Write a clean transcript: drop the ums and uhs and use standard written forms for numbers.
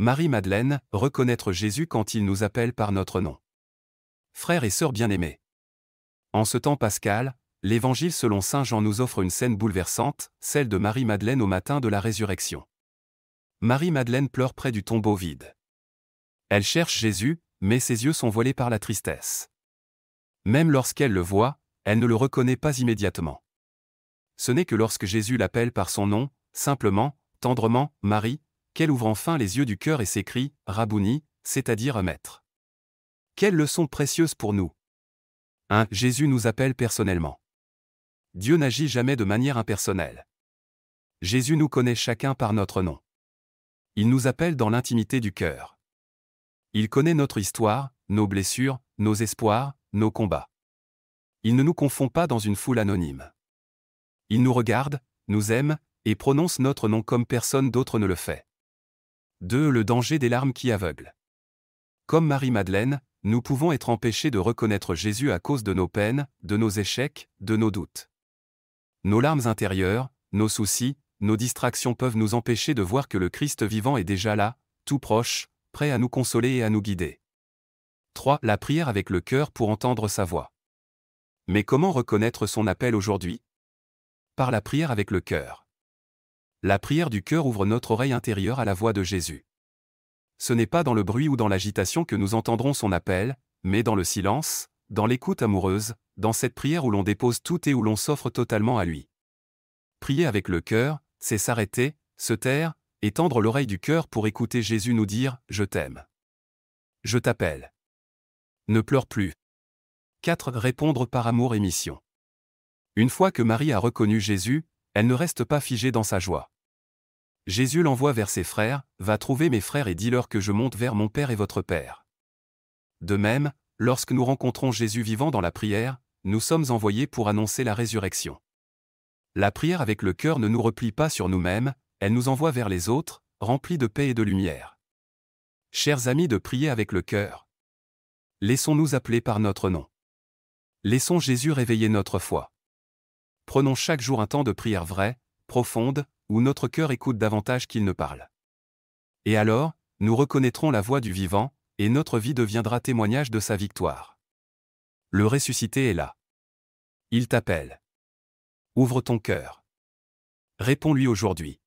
Marie-Madeleine, reconnaître Jésus quand il nous appelle par notre nom. Frères et sœurs bien-aimés. En ce temps pascal, l'Évangile selon saint Jean nous offre une scène bouleversante, celle de Marie-Madeleine au matin de la résurrection. Marie-Madeleine pleure près du tombeau vide. Elle cherche Jésus, mais ses yeux sont voilés par la tristesse. Même lorsqu'elle le voit, elle ne le reconnaît pas immédiatement. Ce n'est que lorsque Jésus l'appelle par son nom, simplement, tendrement, Marie, qu'elle ouvre enfin les yeux du cœur et s'écrie « Rabouni », c'est-à-dire « Maître ». Quelle leçon précieuse pour nous! 1. Jésus nous appelle personnellement. Dieu n'agit jamais de manière impersonnelle. Jésus nous connaît chacun par notre nom. Il nous appelle dans l'intimité du cœur. Il connaît notre histoire, nos blessures, nos espoirs, nos combats. Il ne nous confond pas dans une foule anonyme. Il nous regarde, nous aime, et prononce notre nom comme personne d'autre ne le fait. 2. Le danger des larmes qui aveuglent. Comme Marie-Madeleine, nous pouvons être empêchés de reconnaître Jésus à cause de nos peines, de nos échecs, de nos doutes. Nos larmes intérieures, nos soucis, nos distractions peuvent nous empêcher de voir que le Christ vivant est déjà là, tout proche, prêt à nous consoler et à nous guider. 3. La prière avec le cœur pour entendre sa voix. Mais comment reconnaître son appel aujourd'hui? Par la prière avec le cœur. La prière du cœur ouvre notre oreille intérieure à la voix de Jésus. Ce n'est pas dans le bruit ou dans l'agitation que nous entendrons son appel, mais dans le silence, dans l'écoute amoureuse, dans cette prière où l'on dépose tout et où l'on s'offre totalement à lui. Prier avec le cœur, c'est s'arrêter, se taire, et tendre l'oreille du cœur pour écouter Jésus nous dire « Je t'aime. Je t'appelle. Ne pleure plus. » 4. Répondre par amour et mission. Une fois que Marie a reconnu Jésus, elle ne reste pas figée dans sa joie. Jésus l'envoie vers ses frères, « Va trouver mes frères et dis-leur que je monte vers mon Père et votre Père. » De même, lorsque nous rencontrons Jésus vivant dans la prière, nous sommes envoyés pour annoncer la résurrection. La prière avec le cœur ne nous replie pas sur nous-mêmes, elle nous envoie vers les autres, remplis de paix et de lumière. Chers amis, de prier avec le cœur. Laissons-nous appeler par notre nom. Laissons Jésus réveiller notre foi. Prenons chaque jour un temps de prière vraie, profonde, où notre cœur écoute davantage qu'il ne parle. Et alors, nous reconnaîtrons la voix du vivant, et notre vie deviendra témoignage de sa victoire. Le ressuscité est là. Il t'appelle. Ouvre ton cœur. Réponds-lui aujourd'hui.